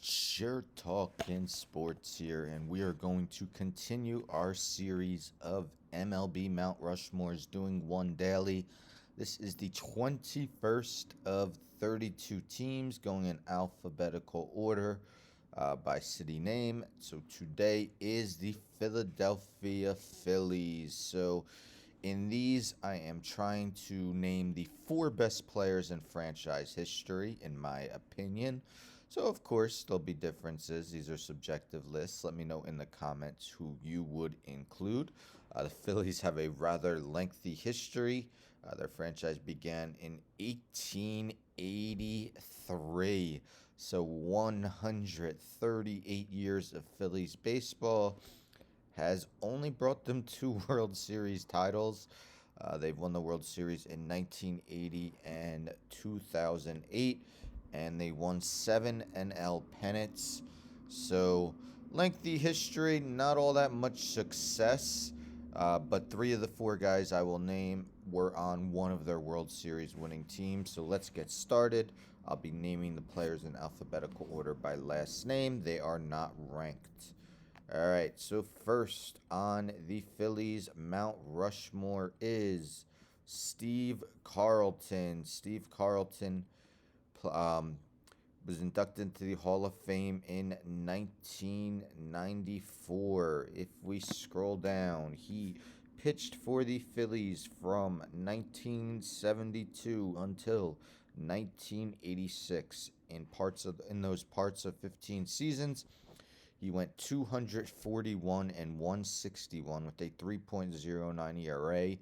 Sure Talking Sports here, and we are going to continue our series of MLB Mount Rushmores doing one daily. This is the 21st of 32 teams going in alphabetical order by city name. So today is the Philadelphia Phillies. So in these, I am trying to name the four best players in franchise history, in my opinion. So, of course, there'll be differences. These are subjective lists. Let me know in the comments who you would include. The Phillies have a rather lengthy history. Their franchise began in 1883. So, 138 years of Phillies baseball has only brought them two World Series titles. They've won the World Series in 1980 and 2008, and they won 7 NL pennants. So, lengthy history, not all that much success, but three of the four guys I will name were on one of their World Series winning teams. So, let's get started. I'll be naming the players in alphabetical order by last name. They are not ranked. All right, so first on the Phillies Mount Rushmore is Steve Carlton. Steve Carlton was inducted into the Hall of Fame in 1994. If we scroll down, he pitched for the Phillies from 1972 until 1986 in those parts of 15 seasons. He went 241 and 161 with a 3.09 ERA,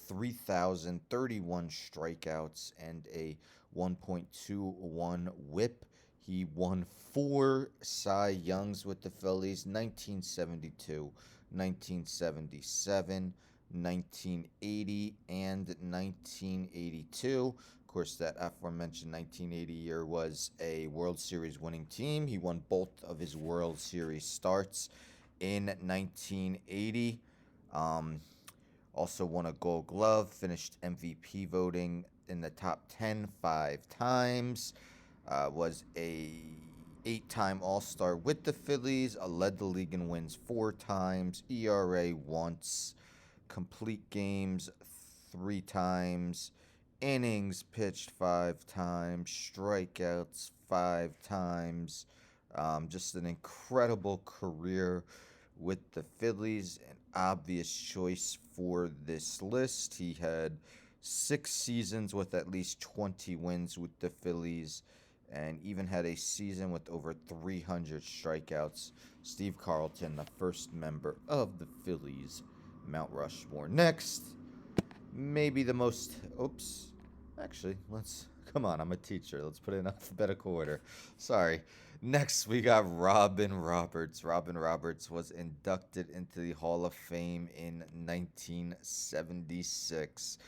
3,031 strikeouts, and a 1.21 whip. He won four Cy Youngs with the Phillies: 1972, 1977, 1980, and 1982. Of course, that aforementioned 1980 year was a World Series winning team. He won both of his World Series starts in 1980. Um, Also won a Gold Glove, finished MVP voting in the top 10 5 times. Was a 8-time All-Star with the Phillies. Led the league in wins 4 times. ERA once. Complete games 3 times. Innings pitched 5 times. Strikeouts 5 times. Just an incredible career with the Phillies. An obvious choice for this list. He had 6 seasons with at least 20 wins with the Phillies, and even had a season with over 300 strikeouts. Steve Carlton, the first member of the Phillies Mount Rushmore. Next, maybe the most. Oops. Actually, let's. Come on, I'm a teacher. Let's put it in alphabetical order. Sorry. Next, we got Robin Roberts. Robin Roberts was inducted into the Hall of Fame in 1976.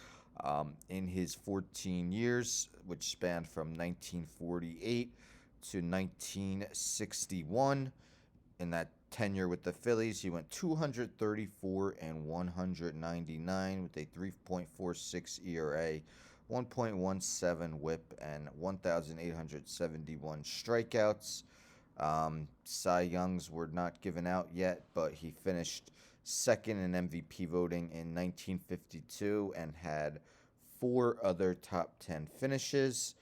In his 14 years, which spanned from 1948 to 1961, in that tenure with the Phillies, he went 234 and 199 with a 3.46 ERA, 1.17 whip, and 1,871 strikeouts. Cy Youngs were not given out yet, but he finished second in MVP voting in 1952 and had four other top 10 finishes.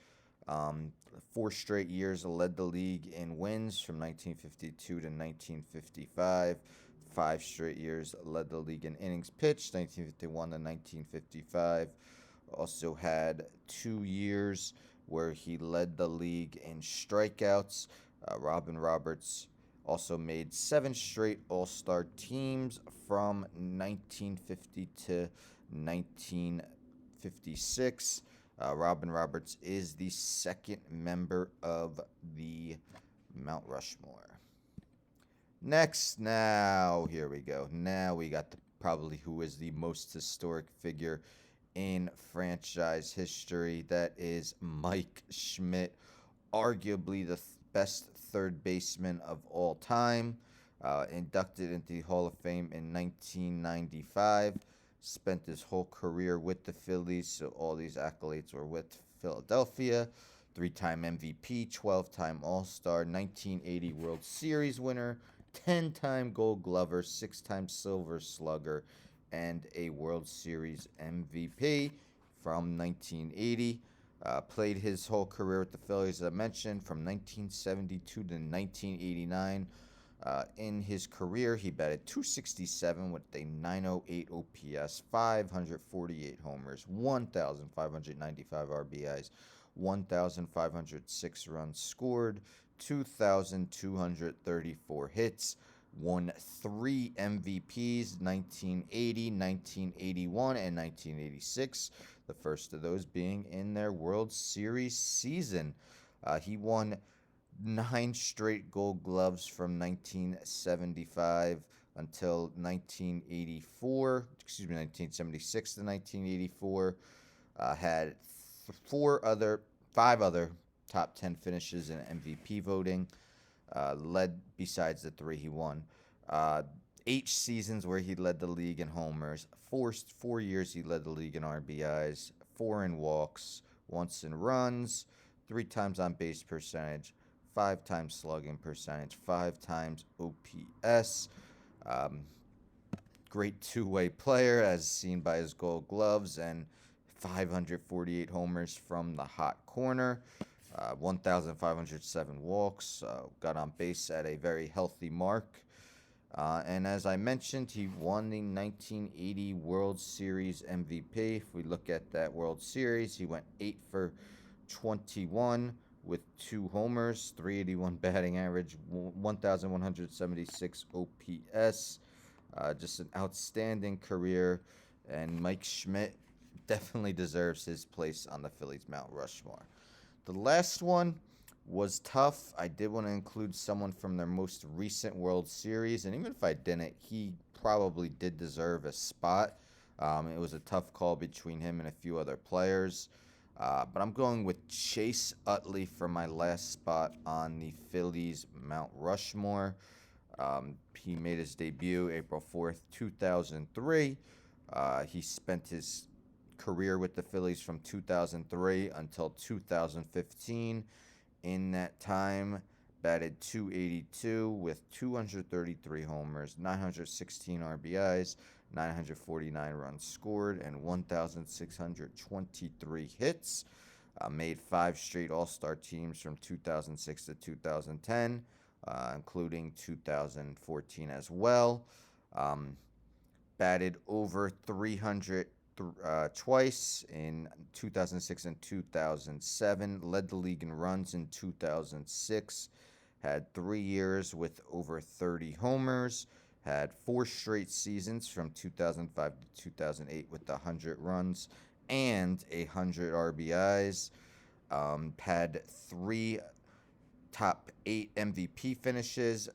4 straight years led the league in wins from 1952 to 1955. 5 straight years led the league in innings pitched, 1951 to 1955. Also had 2 years where he led the league in strikeouts. Robin Roberts also made 7 straight All-Star teams from 1950 to 1956. Robin Roberts is the second member of the Mount Rushmore. Next, now, here we go. Now we got probably who is the most historic figure in franchise history. That is Mike Schmidt, arguably the best third baseman of all time. Inducted into the Hall of Fame in 1995. Spent his whole career with the Phillies, so all these accolades were with Philadelphia. 3-time MVP, 12-time All-Star, 1980 World Series winner, 10-time Gold Glover, 6-time Silver Slugger, and a World Series MVP from 1980. Played his whole career with the Phillies, as I mentioned, from 1972 to 1989. In his career, he batted .267 with a .908 OPS, 548 homers, 1,595 RBIs, 1,506 runs scored, 2,234 hits, won 3 MVPs, 1980, 1981, and 1986, the first of those being in their World Series season. He won 9 straight Gold Gloves from 1975 until 1976 to 1984. Had 5 other top 10 finishes in MVP voting. Led, besides the 3 he won, 8 seasons where he led the league in homers. 4 years he led the league in RBIs, 4 in walks, once in runs, 3 times on base percentage, 5 times slugging percentage, 5 times OPS. Great two-way player, as seen by his Gold Gloves, and 548 homers from the hot corner. 1,507 walks. Got on base at a very healthy mark. And as I mentioned, he won the 1980 World Series MVP. If we look at that World Series, he went 8 for 21 with 2 homers, 381 batting average, 1,176 OPS. Just an outstanding career. And Mike Schmidt definitely deserves his place on the Phillies Mount Rushmore. The last one was tough. I did want to include someone from their most recent World Series, and even if I didn't, he probably did deserve a spot. It was a tough call between him and a few other players, but I'm going with Chase Utley for my last spot on the Phillies Mount Rushmore. He made his debut April 4th, 2003. He spent his career with the Phillies from 2003 until 2015. In that time, batted .282 with 233 homers, 916 RBIs, 949 runs scored, and 1,623 hits. Made 5 straight All-Star teams from 2006 to 2010, including 2014 as well. Batted over 300 twice in 2006 and 2007, led the league in runs in 2006, had 3 years with over 30 homers, had 4 straight seasons from 2005 to 2008 with 100 runs and 100 RBIs, had 3 top 8 MVP finishes,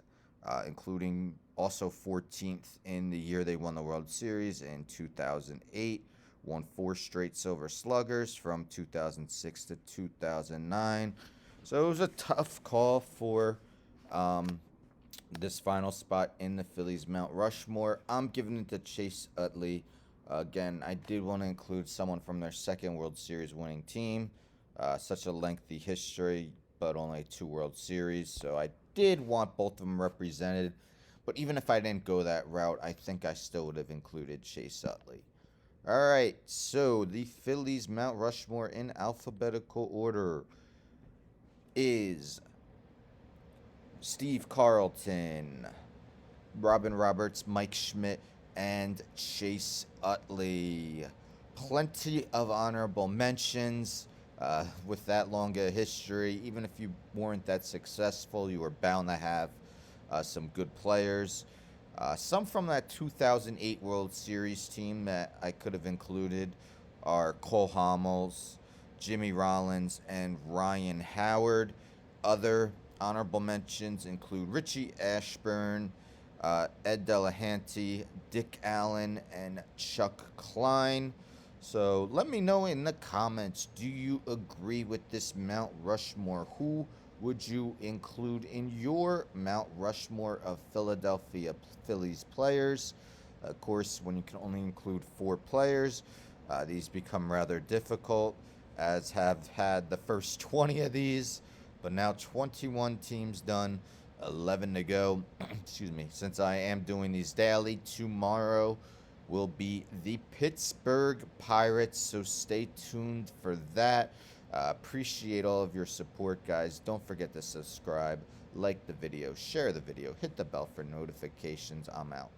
including also 14th in the year they won the World Series in 2008. Won 4 straight Silver Sluggers from 2006 to 2009. So it was a tough call for this final spot in the Phillies Mount Rushmore. I'm giving it to Chase Utley. Again, I did want to include someone from their second World Series winning team. Such a lengthy history, but only 2 World Series. So I did want both of them represented. But even if I didn't go that route, I think I still would have included Chase Utley. All right, so the Phillies Mount Rushmore in alphabetical order is Steve Carlton, Robin Roberts, Mike Schmidt, and Chase Utley. Plenty of honorable mentions. With that long a history, even if you weren't that successful, you were bound to have some good players. Some from that 2008 World Series team that I could have included are Cole Hamels, Jimmy Rollins, and Ryan Howard. Other honorable mentions include Richie Ashburn, Ed Delahanty, Dick Allen, and Chuck Klein. So let me know in the comments, do you agree with this Mount Rushmore? Who would you include in your Mount Rushmore of Philadelphia Phillies players? Of course, when you can only include 4 players, these become rather difficult. as have had the first 20 of these, but now 21 teams done, 11 to go. Excuse me. Since I am doing these daily, tomorrow will be the Pittsburgh Pirates, so stay tuned for that. Appreciate all of your support, guys. Don't forget to subscribe, like the video, share the video, hit the bell for notifications. I'm out.